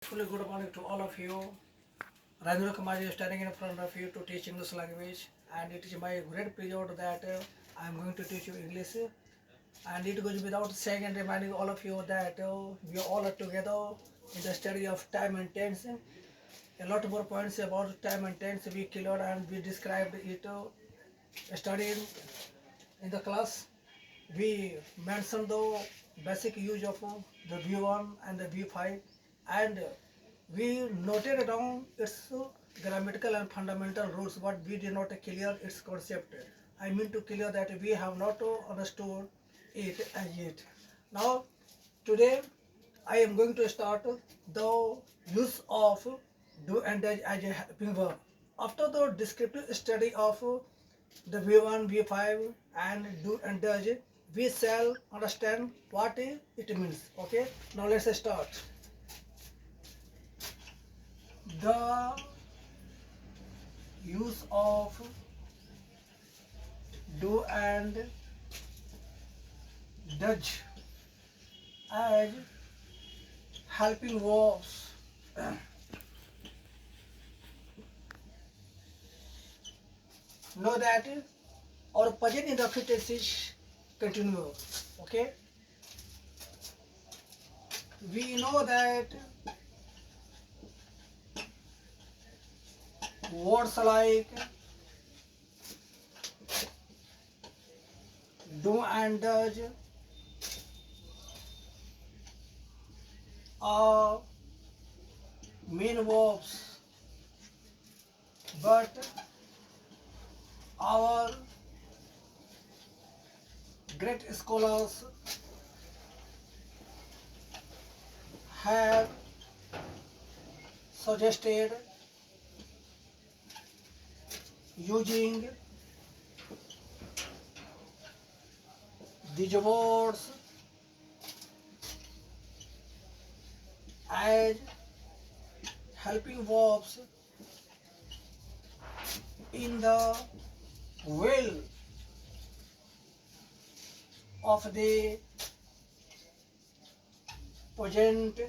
Fully good morning to all of you. Rajendra Kumar is standing in front of you to teach English language, and it is my great pleasure that I am going to teach you English. And it goes without saying and reminding all of you that we all are together in the study of time and tense. A lot more points about time and tense we cleared and we described it studying in the class. We mentioned the basic use of the V1 and the V5, and we noted down its grammatical and fundamental rules, but we did not clear its concept. I mean to clear that we have not understood it as yet. Now, today I am going to start the use of do and does as a helping verb. After the descriptive study of the V1, V5 and do and does, we shall understand what it means. Okay, now let's start. The use of do and does as helping verbs. Know that our present indefinite tense is continuous. Okay, we know that words like do and does are main verbs, but our great scholars have suggested using these words as helping verbs in the will of the present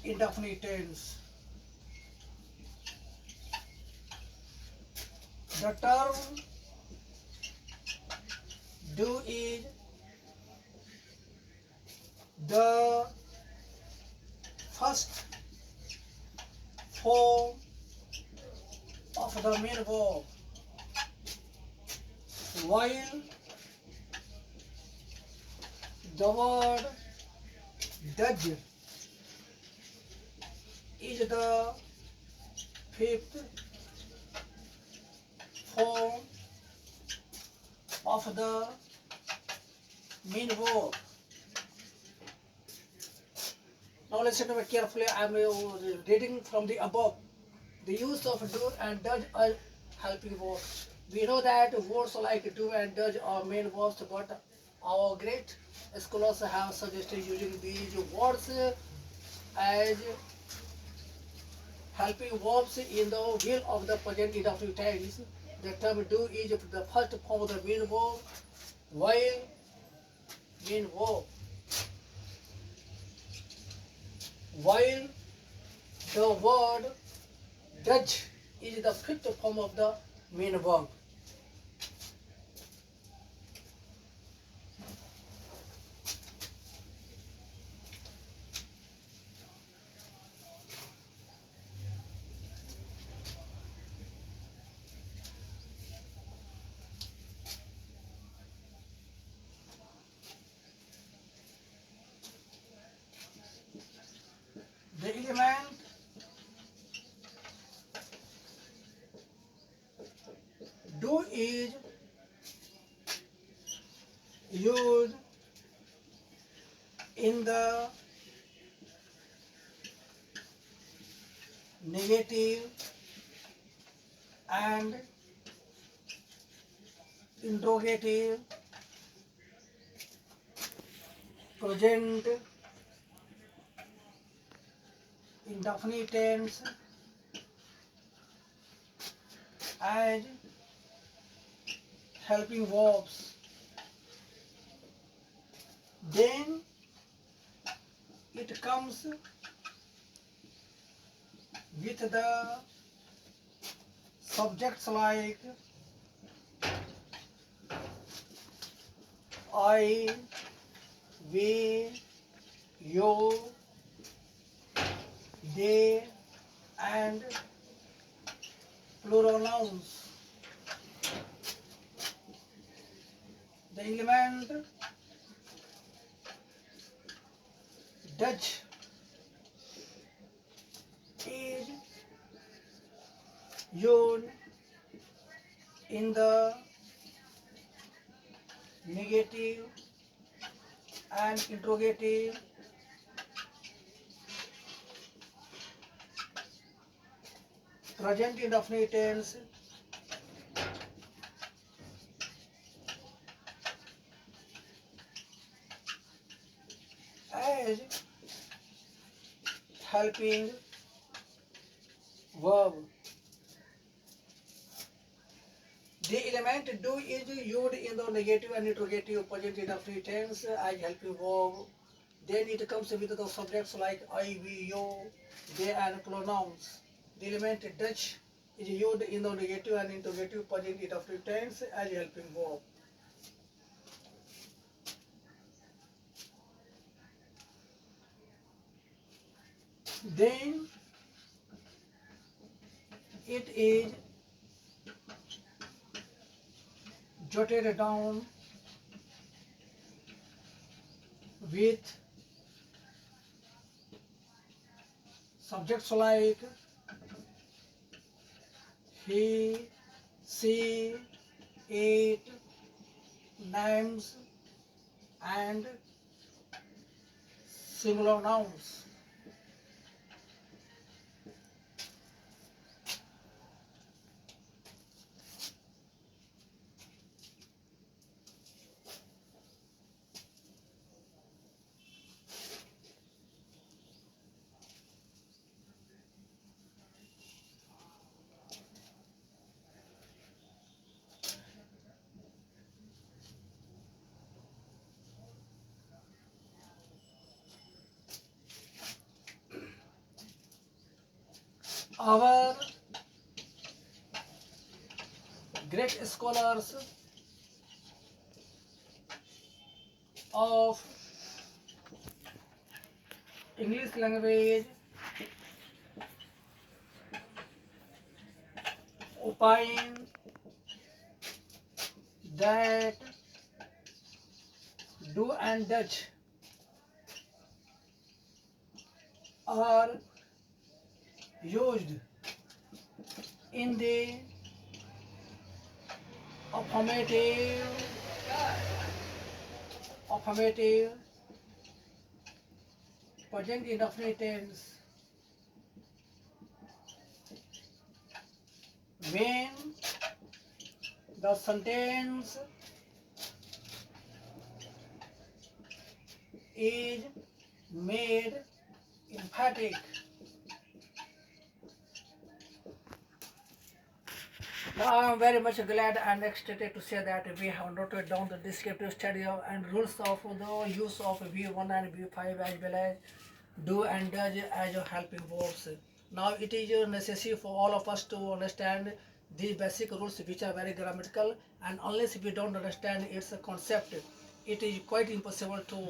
indefinite tense. The term do is the first form of the main verb, while the word does is the fifth form of the main verb. Now listen to me carefully. I am reading from the above. The use of do and does are helping verbs. We know that words like do and does are main verbs, but our great scholars have suggested using these words as helping verbs in the will of the present indefinite tense. The term do is the first form of the main verb, while main verb, while the word does is the fifth form of the main verb. The element do is used in the negative and interrogative, present indefinite tense as helping verbs. Then it comes with the subjects like I, we, you, they, and plural nouns. The element Dutch is used in the negative and interrogative present indefinite tense as helping verb. The element do is used in the negative and interrogative present indefinite tense as helping verb. Then it comes with the subjects like I, we, you, they, and pronouns. The element Dutch is used in the negative and interrogative present indefinite tense as helping verb. Then it is jotted down with subjects like he, she, it, names, and singular nouns. Our great scholars of English language opine that do and Dutch are used in the affirmative present indefinite tense when the sentence is made emphatic. Now I am very much glad and excited to say that we have noted down the descriptive study and rules of the use of V1 and V5 as well as do and does as helping verbs. Now it is necessary for all of us to understand these basic rules which are very grammatical, and unless we don't understand its concept, it is quite impossible to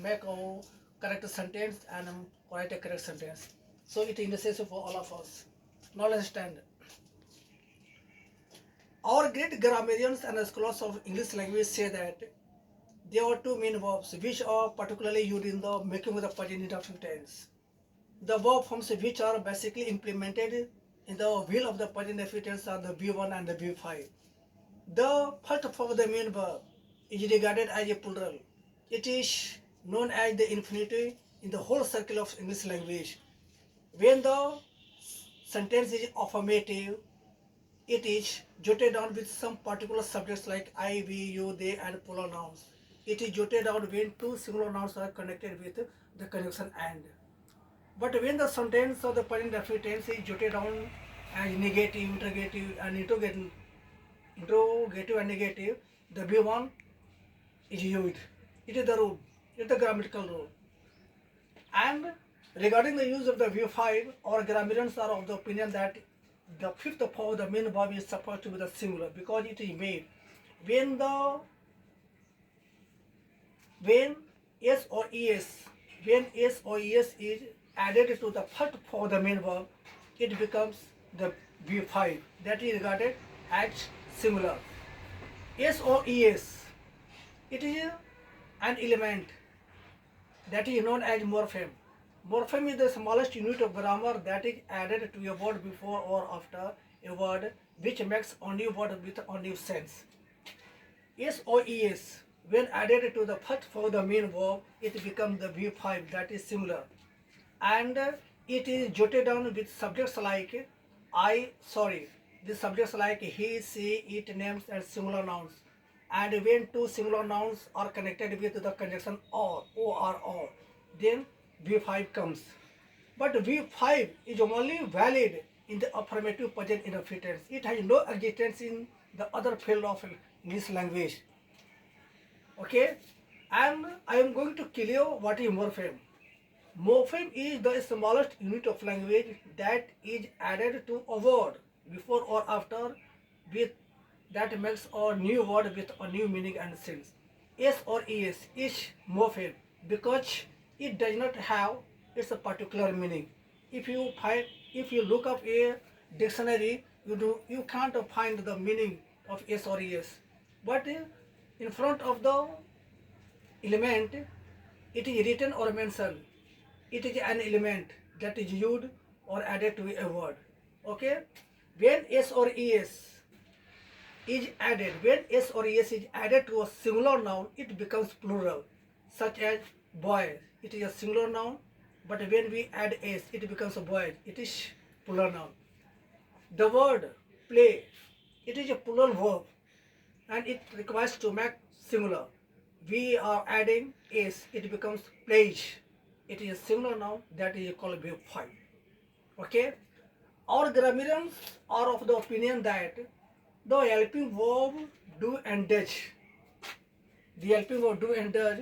make a correct sentence and write a correct sentence. So it is necessary for all of us. Now let's stand. Our great grammarians and scholars of English language say that there are two main verbs which are particularly used in the making of the present indefinite tense. The verb forms which are basically implemented in the wheel of the present indefinite tense are the V1 and the V5. The first form of the main verb is regarded as a plural. It is known as the infinitive in the whole circle of English language. When the sentence is affirmative, it is jotted down with some particular subjects like I, we, you, they, and plural nouns. It is jotted down when two singular nouns are connected with the conjunction and. But when the sentence of the present indefinite tense is jotted down as negative, interrogative and negative, the B1 is used. It is the rule. It is the grammatical rule. And Regarding the use of the V5, our grammarians are of the opinion that the fifth form of the main verb is supposed to be the singular because it is made when the when s or es when s or es is added to the first form of the main verb, it becomes the V5 that is regarded as singular. S or es, it is an element that is known as morpheme. Morpheme is the smallest unit of grammar that is added to a word before or after a word which makes a new word with a new sense. S or es, when added to the first for the main verb, it becomes the V5 that is similar. And it is jotted down with subjects like I, sorry. The subjects like he, she, it, names and singular nouns. And when two singular nouns are connected with the conjunction or, then V5 comes. But V5 is only valid in the affirmative present indefinite tense. It has no existence in the other field of English language. Okay, and I am going to tell you what is morpheme. Morpheme is the smallest unit of language that is added to a word before or after with that makes a new word with a new meaning and sense. S or es is morpheme because it does not have its particular meaning. If you look up a dictionary, you can't find the meaning of S or es. But in front of the element, it is written or mentioned. It is an element that is used or added to a word. Okay? When S or es is added, when S or es is added to a singular noun, it becomes plural, such as boy. It is a singular noun, but when we add s, it becomes a boy. It is plural noun. The word play, it is a plural verb, and it requires to make singular. We are adding s, it becomes plays. It is a singular noun that is called verb 5. Okay? Our grammarians are of the opinion that the helping verb do and does, the helping verb do and does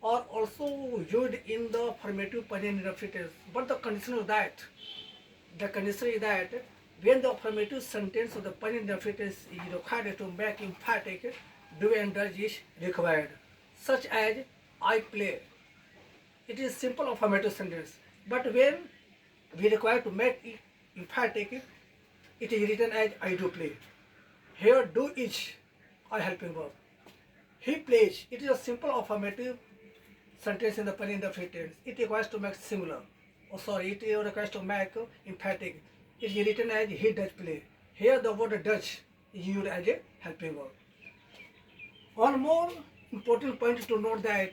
are also used in the affirmative present indefinite tense. But the condition is that when the affirmative sentence of the present indefinite tense is required to make emphatic, do and does is required, such as I play. It is simple affirmative sentence. But when we require to make it emphatic, it is written as I do play. Here do is a helping verb. He plays. It is a simple affirmative sentence in the present indefinite tense. It requires to make singular. It requires to make emphatic. It is written as he does play. Here the word does is used as a helping verb. One more important point to note that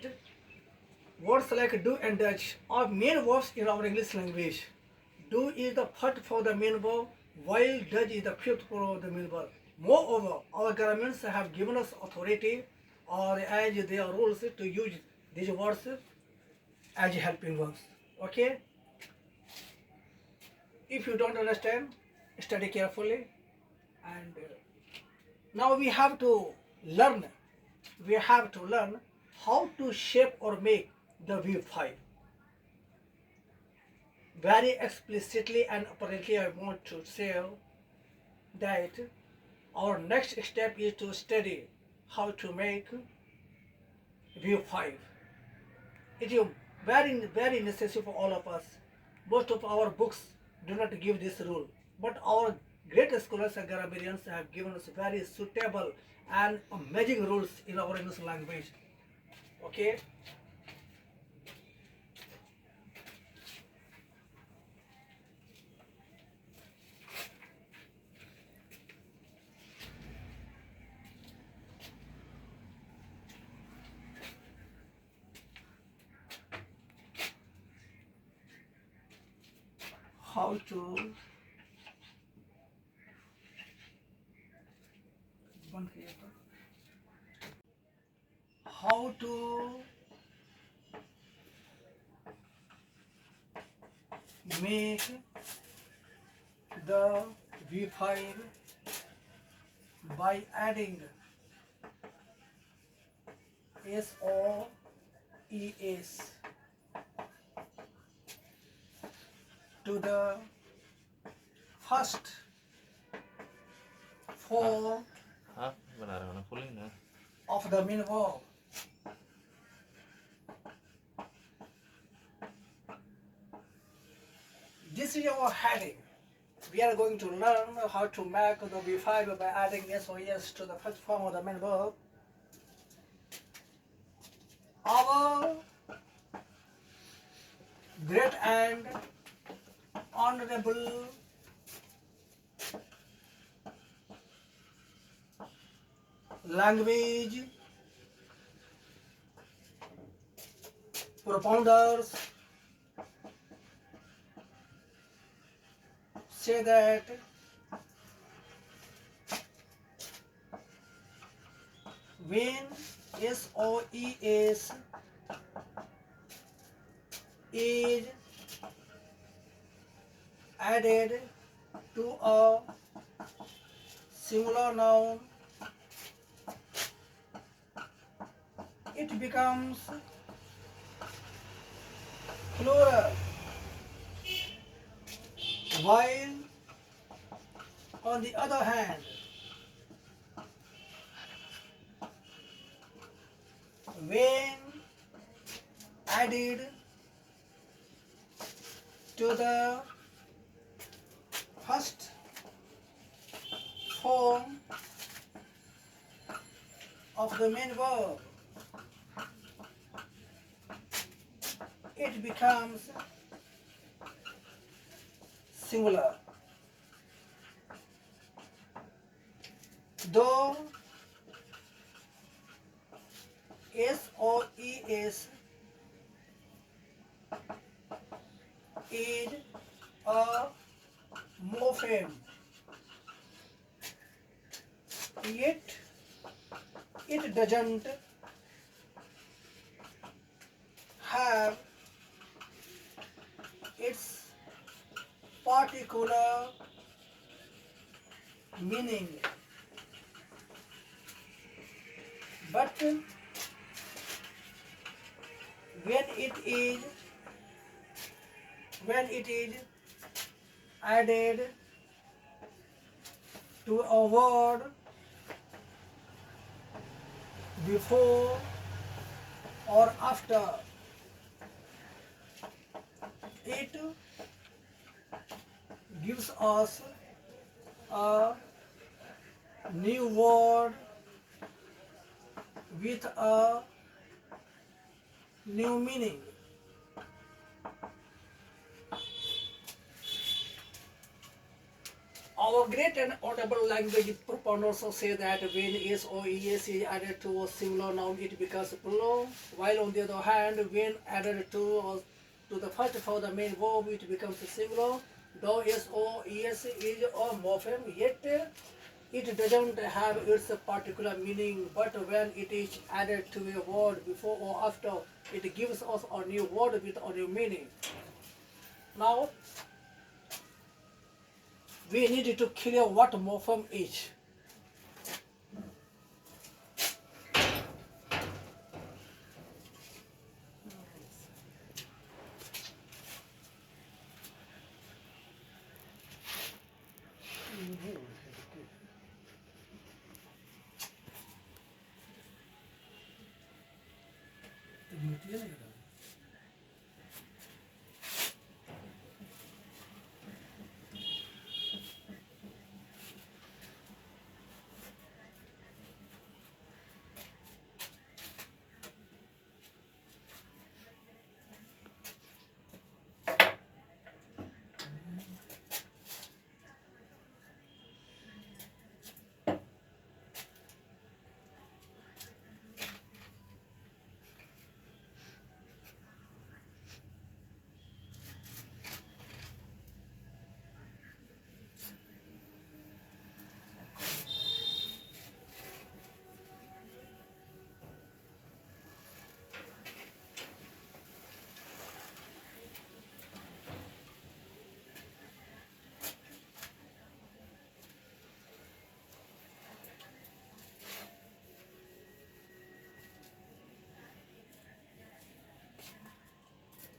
words like do and does are main verbs in our English language. Do is the first for the main verb, while does is the fifth for the main verb. Moreover, our grammarians have given us authority or as their rules to use these words as helping verbs. Okay? If you don't understand, study carefully. And now we have to learn. We have to learn how to shape or make the V5. Very explicitly and apparently, I want to say that our next step is to study how to make V5. It is very necessary for all of us. Most of our books do not give this rule, but our great scholars and grammarians have given us very suitable and amazing rules in our English language. Okay? How to how to make the V5 by adding S or ES. to the first form हाँ बना रहा हूँ ना full ही ना of the main verb. This is our heading. We are going to learn how to make the V5 by adding S or ES to the first form of the main verb. Our great and honorable language propounders say that when SOES is added to a singular noun, it becomes plural, while on the other hand, when added to the first form of the main verb, it becomes singular. Though SOES is a morpheme, yet it doesn't have its particular meaning. But when it is added to a word before or after, it gives us a new word with a new meaning. Our great and honorable language propounders say that when S or ES is added to a singular noun, it becomes plural, while on the other hand, when added to the first for the main verb, it becomes singular. Though S or ES is a morpheme, yet it doesn't have its particular meaning, but when it is added to a word before or after, it gives us a new word with a new meaning. Now, we need to clear what morpheme is.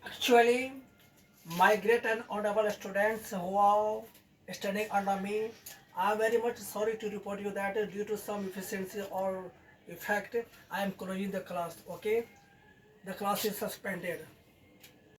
Actually, my great and honorable students who are studying under me, I am very much sorry to report you that due to some efficiency or effect, I am closing the class. Okay, the class is suspended.